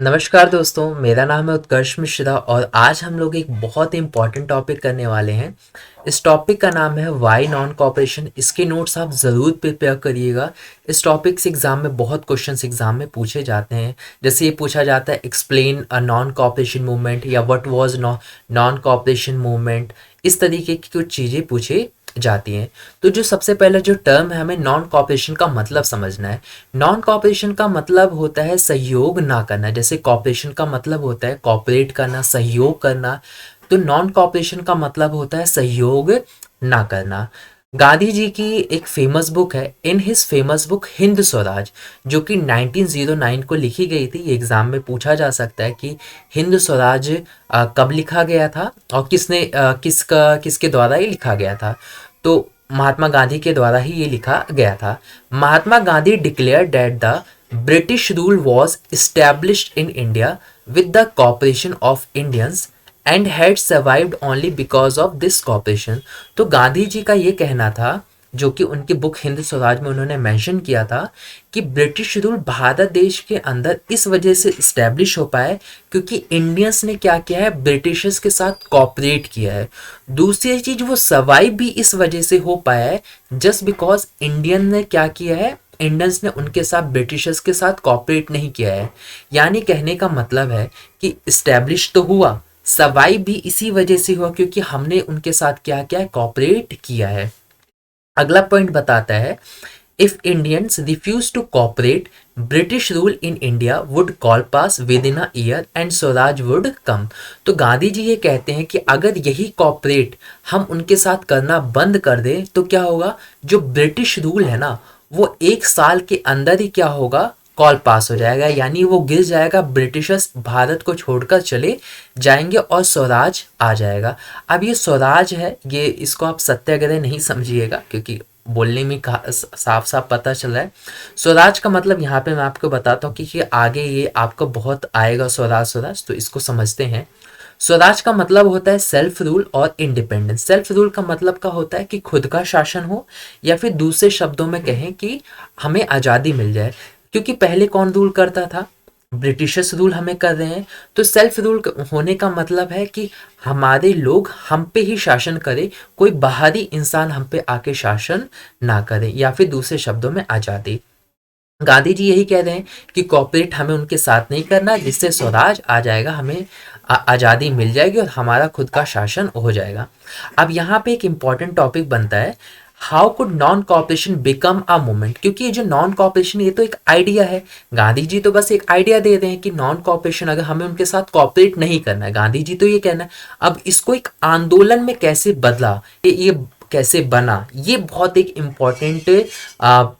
नमस्कार दोस्तों, मेरा नाम है उत्कर्ष मिश्रा और आज हम लोग एक बहुत ही इम्पॉर्टेंट टॉपिक करने वाले हैं। इस टॉपिक का नाम है वाई नॉन कॉपरेशन। इसके नोट्स आप ज़रूर प्रिपेयर करिएगा। इस टॉपिक से एग्जाम में बहुत क्वेश्चंस एग्जाम में पूछे जाते हैं। जैसे ये पूछा जाता है explain a non cooperation movement या what was non cooperation movement. इस तरीके की कुछ चीज़ें पूछे जाती हैं। तो जो सबसे पहले जो टर्म है, हमें नॉन कॉपरेशन का मतलब समझना है। नॉन कॉपरेशन का मतलब होता है सहयोग ना करना। जैसे कॉपरेशन का मतलब होता है कॉपरेट करना, सहयोग करना। तो नॉन कॉपरेशन का मतलब होता है सहयोग ना करना। गांधी जी की एक फेमस बुक है, in his famous book Hind Swaraj, जो कि 1909 को लिखी गई थी। ये एग्जाम में पूछा जा सकता है कि हिंद स्वराज कब लिखा गया था और किसके द्वारा ये लिखा गया था। तो महात्मा गांधी के द्वारा ही ये लिखा गया था। Mahatma Gandhi declare that the British rule was established in India with the cooperation of Indians and had survived only because of this cooperation. तो गांधी जी का ये कहना था, जो कि उनकी बुक हिंद स्वराज में उन्होंने मेंशन किया था, कि ब्रिटिश रूल भारत देश के अंदर इस वजह से इस्टेब्लिश हो पाया क्योंकि इंडियंस ने क्या किया है, ब्रिटिशर्स के साथ कॉपरेट किया है। दूसरी चीज, वो सर्वाइव भी इस वजह से हो पाया है जस्ट बिकॉज इंडियन ने क्या किया है, इंडियंस ने उनके साथ ब्रिटिशर्स के साथ कॉपरेट नहीं किया है। यानी कहने का मतलब है कि इस्टेब्लिश तो हुआ, सर्वाइव भी इसी वजह से हुआ क्योंकि हमने उनके साथ क्या किया है, कॉपरेट किया है। अगला पॉइंट बताता है, if Indians refuse to cooperate British rule in India would collapse within a year and Swaraj would come. तो गांधी जी ये कहते हैं कि अगर यही कॉपरेट हम उनके साथ करना बंद कर दें तो क्या होगा, जो ब्रिटिश रूल है ना, वो एक साल के अंदर ही क्या होगा, कॉल पास हो जाएगा, यानी वो गिर जाएगा, ब्रिटिशर्स भारत को छोड़कर चले जाएंगे और स्वराज आ जाएगा। अब ये स्वराज है, ये इसको आप सत्याग्रह नहीं समझिएगा क्योंकि बोलने में साफ साफ पता चल रहा है। स्वराज का मतलब यहाँ पे मैं आपको बताता हूँ कि आगे ये आपको बहुत आएगा, स्वराज स्वराज, तो इसको समझते हैं। स्वराज का मतलब होता है सेल्फ रूल और इंडिपेंडेंस। सेल्फ रूल का मतलब का होता है कि खुद का शासन हो, या फिर दूसरे शब्दों में कहें कि हमें आज़ादी मिल जाए। क्योंकि पहले कौन रूल करता था, ब्रिटिशर्स रूल हमें कर रहे हैं। तो सेल्फ रूल होने का मतलब है कि हमारे लोग हम पे ही शासन करें, कोई बाहरी इंसान हम पे आके शासन ना करे, या फिर दूसरे शब्दों में आज़ादी। गांधी जी यही कह रहे हैं कि कॉपरेट हमें उनके साथ नहीं करना, जिससे स्वराज आ जाएगा, हमें आज़ादी मिल जाएगी और हमारा खुद का शासन हो जाएगा। अब यहाँ पे एक इम्पॉर्टेंट टॉपिक बनता है, how could non cooperation become a movement. क्योंकि ये जो नॉन कॉपरेशन, ये तो एक आइडिया है। गांधी जी तो बस एक आइडिया दे रहे हैं कि नॉन कॉपरेशन, अगर हमें उनके साथ कॉपरेट नहीं करना है, गांधी जी तो ये कहना है। अब इसको एक आंदोलन में कैसे बदला, ये कैसे बना, ये बहुत एक इम्पॉर्टेंट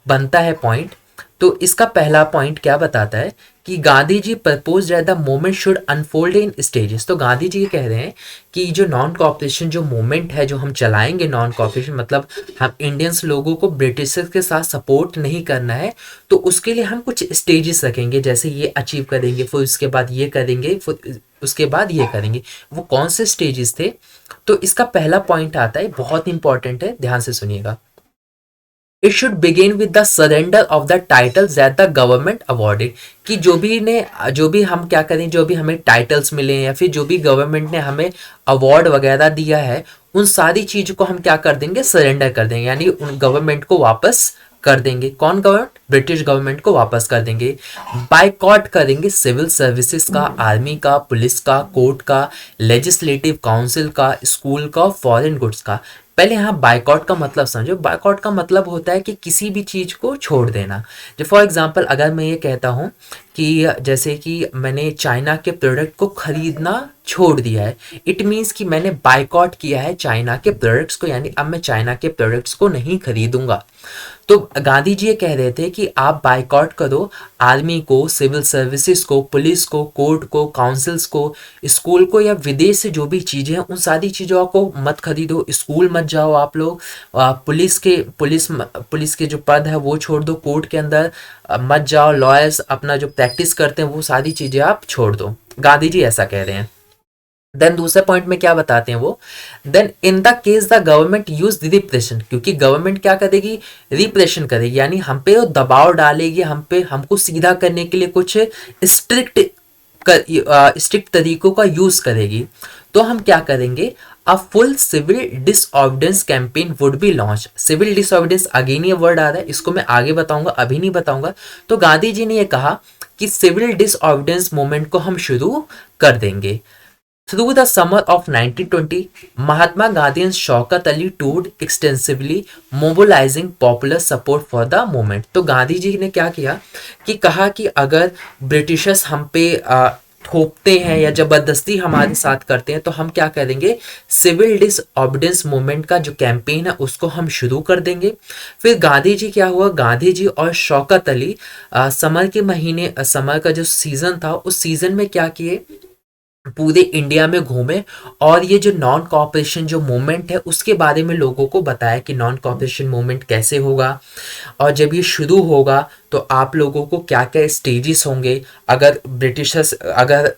बनता है पॉइंट। तो इसका पहला पॉइंट क्या बताता है कि Gandhi ji propose that the movement should unfold in stages. तो गांधी जी ये कह रहे हैं कि जो नॉन कॉपरेशन जो मूवमेंट है, जो हम चलाएंगे नॉन कॉपरेशन, मतलब हम इंडियंस लोगों को ब्रिटिशर्स के साथ सपोर्ट नहीं करना है, तो उसके लिए हम कुछ स्टेजेस रखेंगे, जैसे ये अचीव करेंगे, फिर उसके बाद ये करेंगे, फिर उसके बाद ये करेंगे। वो कौन से स्टेजेस थे? तो इसका पहला पॉइंट आता है, बहुत इंपॉर्टेंट है, ध्यान से सुनिएगा। It should begin with the surrender of the titles that the government awarded. कि जो भी हम क्या करें, जो भी हमें टाइटल्स मिले या फिर जो भी गवर्नमेंट ने हमें अवार्ड वगैरह दिया है, उन सारी चीज़ों को हम क्या कर देंगे, सरेंडर कर देंगे, यानी उन गवर्नमेंट को वापस कर देंगे। कौन गवर्नमेंट? ब्रिटिश गवर्नमेंट को वापस कर देंगे। बायकॉट करेंगे सिविल सर्विसेज का, आर्मी का, पुलिस का, कोर्ट का, लेजिस्लेटिव काउंसिल का, स्कूल का, फॉरेन गुड्स का। पहले यहाँ बायकॉट का मतलब समझो। बायकॉट का मतलब होता है कि किसी भी चीज़ को छोड़ देना। जो फॉर एग्जांपल अगर मैं ये कहता हूँ कि जैसे कि मैंने चाइना के प्रोडक्ट को खरीदना छोड़ दिया है, इट मीन्स कि मैंने बायकॉट किया है चाइना के प्रोडक्ट्स को, यानी अब मैं चाइना के प्रोडक्ट्स को नहीं खरीदूंगा। तो गांधी जी ये कह रहे थे कि आप बायकॉट करो आर्मी को, सिविल सर्विसेज को, पुलिस को, कोर्ट को, काउंसिल्स को, स्कूल को, या विदेश से जो भी चीज़ें हैं उन सारी चीज़ों को मत खरीदो। स्कूल मत जाओ आप लोग, पुलिस के जो पद है वो छोड़ दो, कोर्ट के अंदर मत जाओ, लॉयर्स अपना जो प्रैक्टिस करते हैं वो सारी चीज़ें आप छोड़ दो। गांधी जी ऐसा कह रहे हैं। देन दूसरे पॉइंट में क्या बताते हैं वो, then in the case the government use repression. क्योंकि गवर्नमेंट क्या करेगी, रिप्रेशन करेगी, यानी हम पे वो दबाव डालेगी, हम पे, हमको सीधा करने के लिए कुछ स्ट्रिक्ट स्ट्रिक्ट तरीकों का यूज करेगी, तो हम क्या करेंगे, a full civil disobedience campaign would be launch. Civil disobedience, again ये वर्ड आ रहा है, इसको मैं आगे बताऊंगा, अभी नहीं बताऊंगा। तो गांधी जी ने ये कहा कि सिविल डिसऑबिडेंस मूवमेंट को हम शुरू कर देंगे। Through the summer of 1920, Mahatma Gandhi and Shaukat Ali toured extensively, mobilizing popular support for the movement. तो गांधी जी ने क्या किया कि कहा कि अगर ब्रिटिशर्स हम पे थोपते हैं या जबरदस्ती हमारे साथ करते हैं तो हम क्या करेंगे, सिविल डिसऑबिडेंस मूवमेंट का जो कैंपेन है उसको हम शुरू कर देंगे। फिर गांधी जी क्या हुआ, गांधी जी और शौकत अली समर के महीने, समर का जो सीजन था उस सीजन में क्या किए, पूरे इंडिया में घूमे और ये जो नॉन कॉपरेशन जो मूवमेंट है उसके बारे में लोगों को बताया कि नॉन कॉपरेशन मूवमेंट कैसे होगा और जब ये शुरू होगा तो आप लोगों को क्या क्या स्टेजेस होंगे, अगर ब्रिटिशर्स अगर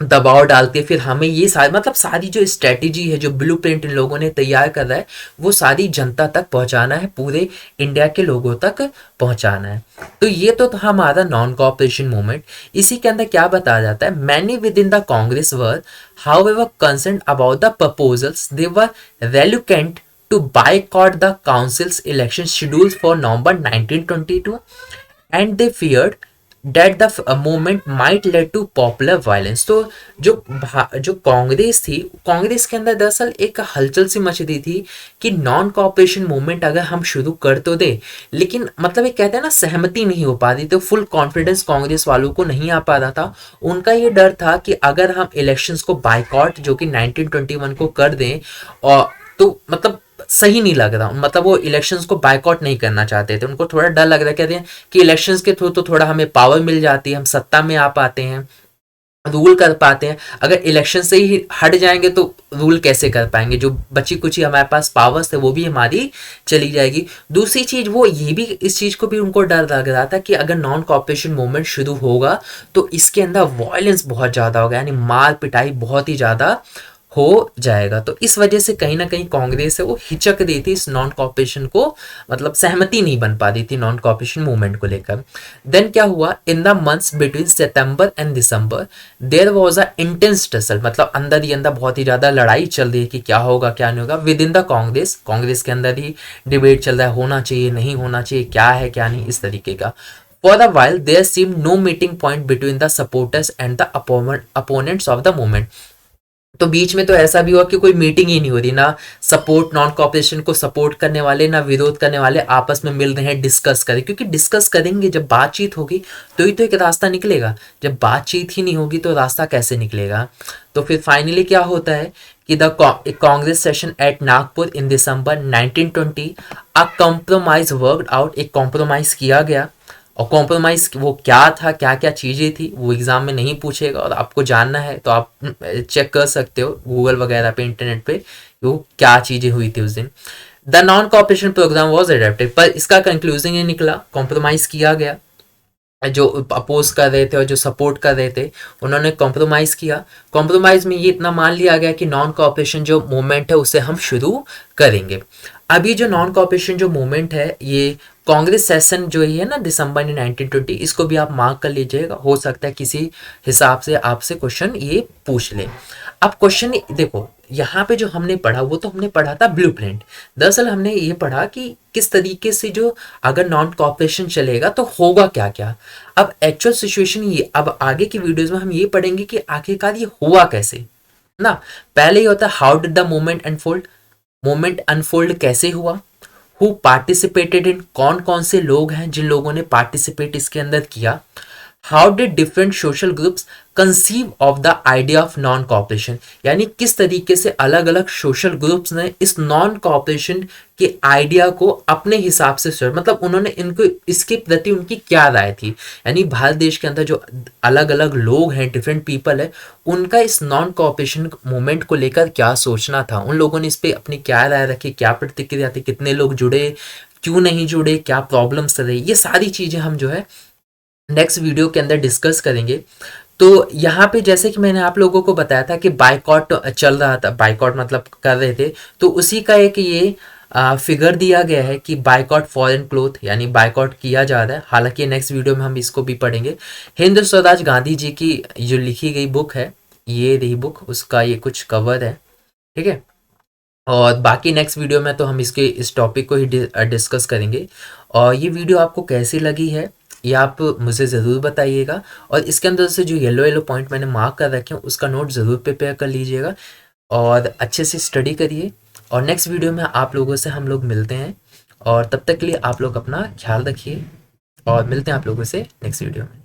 दबाव डालते हैं, फिर हमें ये सारी मतलब सारी जो स्ट्रेटेजी है, जो ब्लूप्रिंट इन लोगों ने तैयार कर रहा है वो सारी जनता तक पहुंचाना है, पूरे इंडिया के लोगों तक पहुंचाना है। तो ये तो था हमारा नॉन कॉपरेशन मूवमेंट। इसी के अंदर क्या बताया जाता है, many with in the Congress were however concerned about the proposals, they were reluctant to boycott the council's election scheduled for November 1922 and they feared that the movement might lead to popular violence। तो जो कांग्रेस थी, कांग्रेस के अंदर दरअसल एक हलचल see much रही थी कि नॉन कॉपरेशन मूवमेंट अगर हम शुरू कर तो दे, लेकिन मतलब ये कहते हैं ना सहमति नहीं हो पा रही, तो फुल कॉन्फिडेंस कांग्रेस वालों को नहीं आ पा रहा था। उनका ये डर था कि अगर हम इलेक्शंस को बाइकॉट जो कि 1921 को कर दें और तो मतलब सही नहीं लग रहा, मतलब वो इलेक्शंस को बायकॉट नहीं करना चाहते थे, उनको थोड़ा डर लग रहा है, कहते हैं कि इलेक्शंस के थ्रू तो थोड़ा हमें पावर मिल जाती है, हम सत्ता में आ पाते हैं, रूल कर पाते हैं, अगर इलेक्शन से ही हट जाएंगे तो रूल कैसे कर पाएंगे, जो बची कुछ ही हमारे पास पावर्स है वो भी हमारी चली जाएगी। दूसरी चीज वो ये भी, इस चीज को भी उनको डर लग रहा था कि अगर नॉन कॉपरेशन मूवमेंट शुरू होगा तो इसके अंदर वायलेंस बहुत ज्यादा होगा, यानी मार पिटाई बहुत ही ज्यादा हो जाएगा। तो इस वजह से कहीं ना कहीं कांग्रेस है वो हिचक रही थी इस नॉन कॉपरेशन को, मतलब सहमति नहीं बन पा रही थी नॉन कॉपरेशन मूवमेंट को लेकर। देन क्या हुआ, in the months between September and December there was a intense tussle, मतलब अंदर ही अंदर बहुत ही ज्यादा लड़ाई चल रही है कि क्या होगा क्या नहीं होगा with in the Congress, Congress के अंदर ही डिबेट चल रहा है, होना चाहिए नहीं होना चाहिए, क्या है क्या नहीं, इस तरीके का। For a while there seemed no meeting point between the supporters and the opponents of the movement। तो बीच में तो ऐसा भी हुआ कि कोई मीटिंग ही नहीं हो रही, ना सपोर्ट नॉन कॉपरेशन को सपोर्ट करने वाले ना विरोध करने वाले आपस में मिल रहे हैं डिस्कस करें, क्योंकि डिस्कस करेंगे जब बातचीत होगी तो ही तो एक रास्ता निकलेगा, जब बातचीत ही नहीं होगी तो रास्ता कैसे निकलेगा। तो फिर फाइनली क्या होता है कि the Congress session at Nagpur in December 1920 a compromise worked out, एक कॉम्प्रोमाइज किया गया। और कॉम्प्रोमाइज वो क्या था, क्या क्या चीज़ें थी, वो एग्जाम में नहीं पूछेगा और आपको जानना है तो आप चेक कर सकते हो गूगल वगैरह पे, इंटरनेट पे, वो क्या चीज़ें हुई थी उस दिन। The non cooperation programme was adapted, पर इसका कंक्लूजन ये निकला, कॉम्प्रोमाइज़ किया गया, जो अपोज कर रहे थे और जो सपोर्ट कर रहे थे उन्होंने कॉम्प्रोमाइज किया। कॉम्प्रोमाइज में ये इतना मान लिया गया कि नॉन कॉपरेशन जो मूवमेंट है उसे हम शुरू करेंगे। अभी जो नॉन कॉपरेशन जो मूवमेंट है ये कांग्रेस सेशन जो है ना दिसंबर में 1920, इसको भी आप मार्क कर लीजिएगा, हो सकता है किसी हिसाब से आपसे क्वेश्चन ये पूछ ले। अब क्वेश्चन देखो यहाँ पे जो हमने पढ़ा वो तो हमने पढ़ा था ब्लूप्रिंट, दरअसल हमने ये पढ़ा कि किस तरीके से जो अगर नॉन कॉपरेशन चलेगा तो होगा क्या क्या। अब एक्चुअल सिचुएशन ये, अब आगे की वीडियोस में हम ये पढ़ेंगे कि आखिरकार ये हुआ कैसे ना। पहले ये होता है how did the movement unfold, movement unfold कैसे हुआ, हु पार्टिसिपेटेड इन, कौन कौन से लोग हैं जिन लोगों ने पार्टिसिपेट इसके अंदर किया, how did different social groups conceive of the idea of non cooperation, यानी किस तरीके से अलग अलग सोशल ग्रुप्स ने इस नॉन कॉपरेशन के आइडिया को अपने हिसाब से मतलब उन्होंने इनको इसके प्रति उनकी क्या राय थी, यानी भारत देश के अंदर जो अलग अलग लोग हैं, डिफरेंट पीपल है, उनका इस नॉन कॉपरेशन मूवमेंट को लेकर क्या सोचना था, उन लोगों ने इस पर अपनी क्या राय रखी, क्या प्रतिक्रिया थी, कितने लोग जुड़े, क्यों नहीं जुड़े, क्या प्रॉब्लम्स रही, ये सारी चीजें हम जो है नेक्स्ट वीडियो के अंदर डिस्कस करेंगे। तो यहाँ पे जैसे कि मैंने आप लोगों को बताया था कि बाइकॉट चल रहा था, बाइकॉट मतलब कर रहे थे, तो उसी का एक ये फिगर दिया गया है कि बायकॉट फॉरेन क्लोथ, यानी बायकॉट किया जा रहा है। हालांकि नेक्स्ट वीडियो में हम इसको भी पढ़ेंगे। हिंद स्वराज गांधी जी की जो लिखी गई बुक है, ये रही बुक, उसका ये कुछ कवर है, ठीक है। और बाकी नेक्स्ट वीडियो में तो हम इसके इस टॉपिक को ही डिस्कस करेंगे। और ये वीडियो आपको कैसी लगी है ये आप मुझे ज़रूर बताइएगा। और इसके अंदर से जो येलो येलो पॉइंट मैंने मार्क कर रखे हैं उसका नोट ज़रूर प्रिपेयर कर लीजिएगा और अच्छे से स्टडी करिए। और नेक्स्ट वीडियो में आप लोगों से हम लोग मिलते हैं, और तब तक के लिए आप लोग अपना ख्याल रखिए और मिलते हैं आप लोगों से नेक्स्ट वीडियो में।